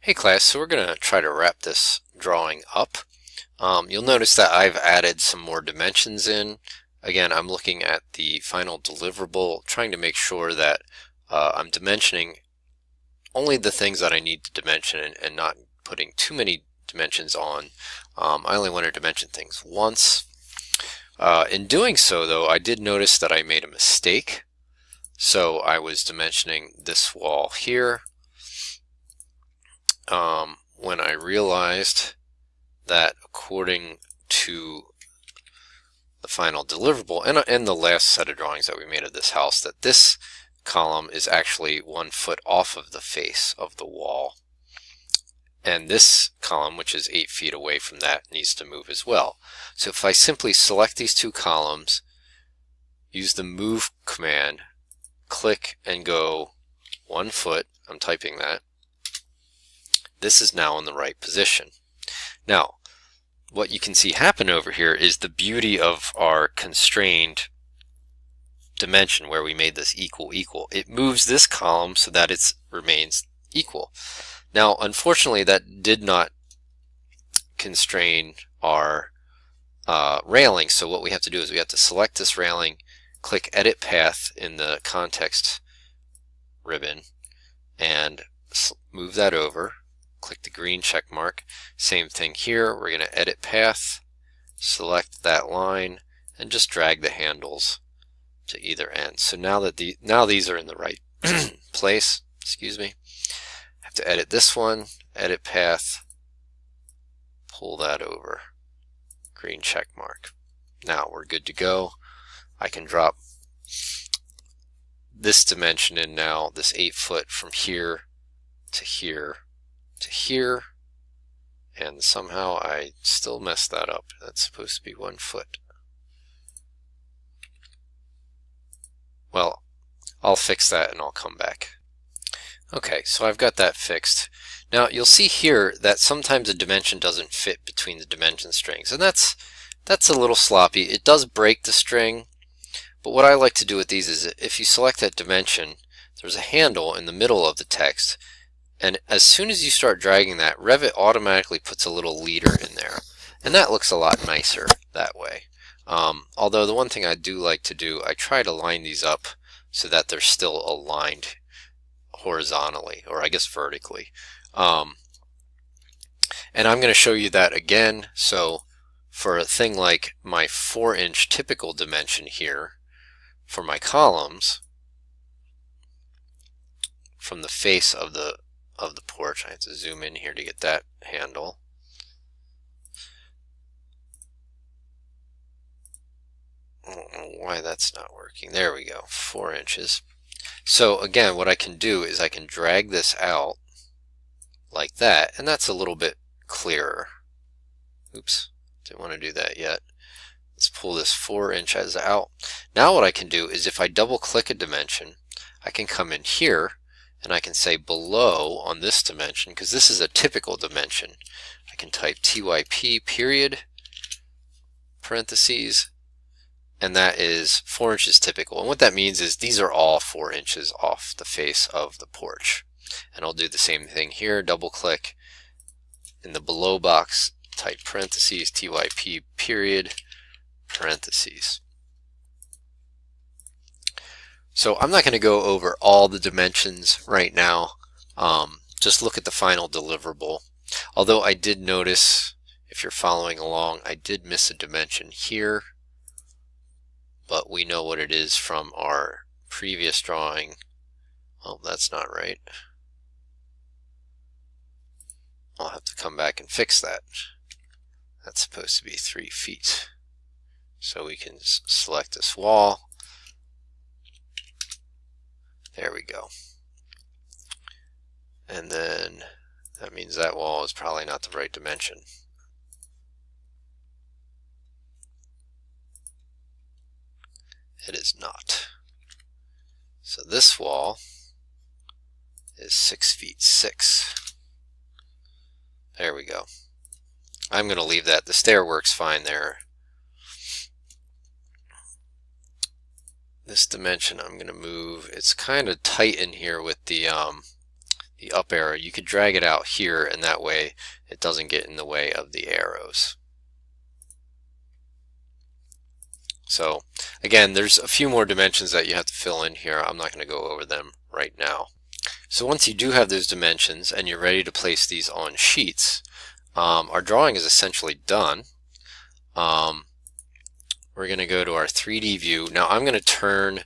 Hey class, so we're going to try to wrap this drawing up. You'll notice that I've added some more dimensions in. Again, I'm looking at the final deliverable, trying to make sure that I'm dimensioning only the things that I need to dimension and not putting too many dimensions on. I only want to dimension things once. In doing so, though, I did notice that I made a mistake. So I was dimensioning this wall here. When I realized that according to the final deliverable and the last set of drawings that we made of this house, that this column is actually 1 foot off of the face of the wall, and this column, which is 8 feet away from that, needs to move as well. So if I simply select these two columns, use the move command, click and go 1 foot, I'm typing that, this is now in the right position. Now, what you can see happen over here is the beauty of our constrained dimension where we made this equal. It moves this column so that it remains equal. Now, unfortunately, that did not constrain our railing, so what we have to do is we have to select this railing, click Edit Path in the Context ribbon, and move that over. Click the green check mark. Same thing here. We're going to edit path, select that line, and just drag the handles to either end. So now that these are in the right place, excuse me, I have to edit this one, edit path, pull that over, green check mark. Now we're good to go. I can drop this dimension in now, this 8 foot from here to here to here, and somehow I still messed that up. That's supposed to be 1 foot. Well, I'll fix that and I'll come back. Okay, so I've got that fixed. Now you'll see here that sometimes a dimension doesn't fit between the dimension strings, and that's a little sloppy. It does break the string, but what I like to do with these is if you select that dimension, there's a handle in the middle of the text, and as soon as you start dragging that, Revit automatically puts a little leader in there. And that looks a lot nicer that way. Although the one thing I do like to do, I try to line these up so that they're still aligned horizontally, or I guess vertically. And I'm going to show you that again. So for a thing like my 4-inch typical dimension here, for my columns, from the face of the porch. I have to zoom in here to get that handle. I don't know why that's not working. There we go, 4 inches. So again, what I can do is I can drag this out like that, and that's a little bit clearer. Oops, didn't want to do that yet. Let's pull this 4 inches out. Now what I can do is if I double click a dimension, I can come in here and I can say below on this dimension, because this is a typical dimension, I can type TYP period, parentheses, and that is 4 inches typical. And what that means is these are all 4 inches off the face of the porch. And I'll do the same thing here, double click in the below box, type parentheses, TYP period, parentheses. So I'm not going to go over all the dimensions right now. Just look at the final deliverable. Although I did notice, if you're following along, I did miss a dimension here, but we know what it is from our previous drawing. Oh, that's not right. I'll have to come back and fix that. That's supposed to be 3 feet. So we can select this wall. There we go. And then that means that wall is probably not the right dimension. It is not. So this wall is 6 feet 6. There we go. I'm going to leave that. The stair works fine there. This dimension I'm going to move. It's kind of tight in here with the the up arrow, you could drag it out here, and that way it doesn't get in the way of the arrows. So again, there's a few more dimensions that you have to fill in here. I'm not going to go over them right now. So once you do have those dimensions and you're ready to place these on sheets, our drawing is essentially done. We're going to go to our 3D view. Now I'm going to turn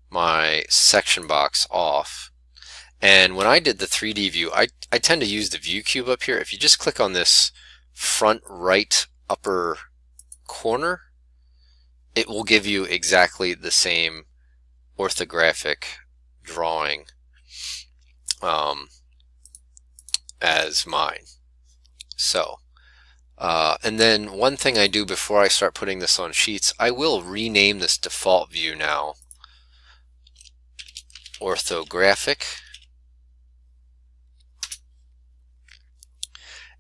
my section box off. And when I did the 3D view, I tend to use the view cube up here. If you just click on this front right upper corner, it will give you exactly the same orthographic drawing as mine. So, and then one thing I do before I start putting this on sheets, I will rename this default view now orthographic.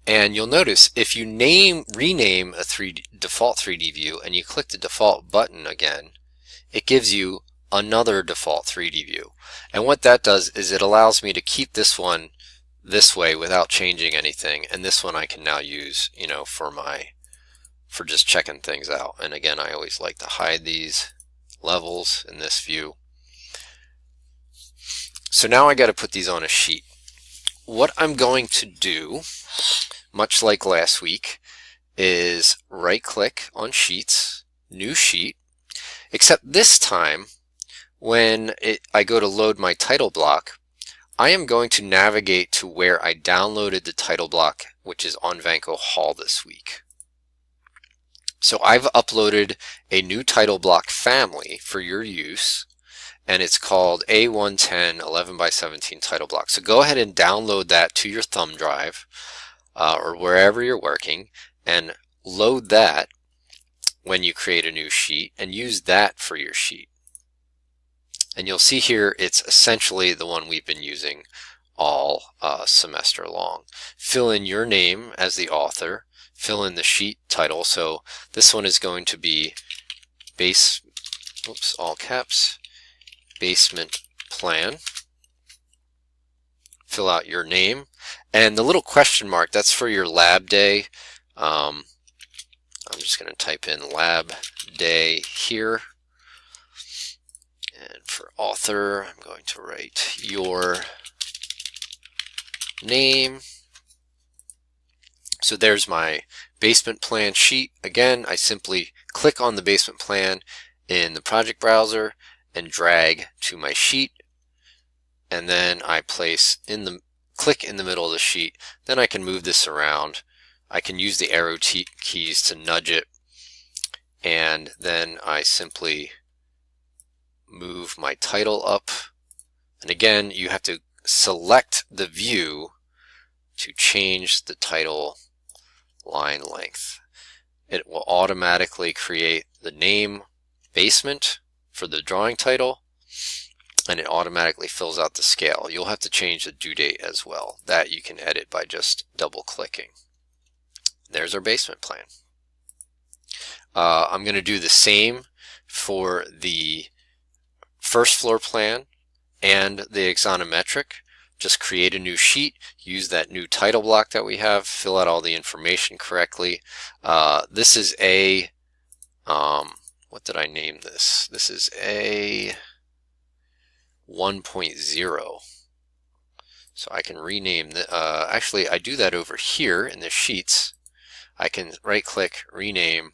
And you'll notice if you rename a default 3D view and you click the default button again, it gives you another default 3D view. And what that does is it allows me to keep this one this way without changing anything, and this one I can now use, you know, for just checking things out. And again, I always like to hide these levels in this view. So now I got to put these on a sheet. What I'm going to do, much like last week, is right click on sheets, new sheet, except this time when I go to load my title block, I am going to navigate to where I downloaded the title block, which is on Vanco Hall this week. So I've uploaded a new title block family for your use, and it's called A110 11x17 title block. So go ahead and download that to your thumb drive or wherever you're working, and load that when you create a new sheet and use that for your sheet. And you'll see here it's essentially the one we've been using all semester long. Fill in your name as the author, fill in the sheet title. So this one is going to be all caps, basement plan. Fill out your name, and the little question mark, that's for your lab day. I'm just going to type in lab day here. And for author, I'm going to write your name. So there's my basement plan sheet. Again, I simply click on the basement plan in the project browser and drag to my sheet, and then I click in the middle of the sheet. Then I can move this around. I can use the arrow keys to nudge it, and then I simply move my title up. And again, you have to select the view to change the title line length. It will automatically create the name basement for the drawing title, and it automatically fills out the scale. You'll have to change the due date as well. That you can edit by just double clicking. There's our basement plan. I'm going to do the same for the first floor plan and the axonometric. Just create a new sheet, use that new title block that we have, fill out all the information correctly. This is a, what did I name this? This is a 1.0. So I can rename actually I do that over here in the sheets. I can right click, rename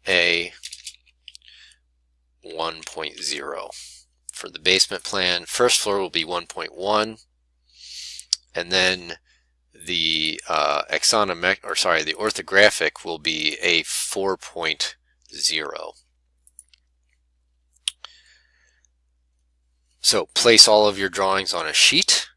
a 1.0. For the basement plan, first floor will be 1.1, and then the the orthographic will be a 4.0. So place all of your drawings on a sheet.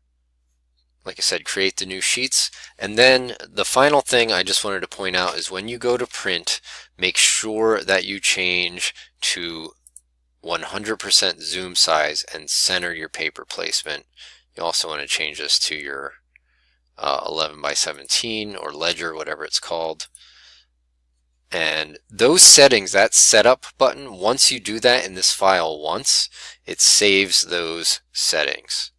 Like I said, create the new sheets. And then the final thing I just wanted to point out is when you go to print, make sure that you change to 100% zoom size and center your paper placement. You also want to change this to your 11x17 or ledger, whatever it's called. And those settings, that setup button, once you do that in this file once, it saves those settings.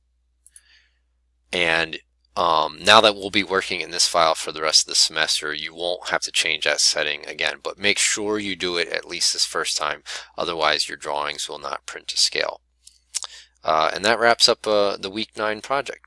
And now that we'll be working in this file for the rest of the semester, you won't have to change that setting again, but make sure you do it at least this first time, otherwise your drawings will not print to scale. And that wraps up the week 9 project.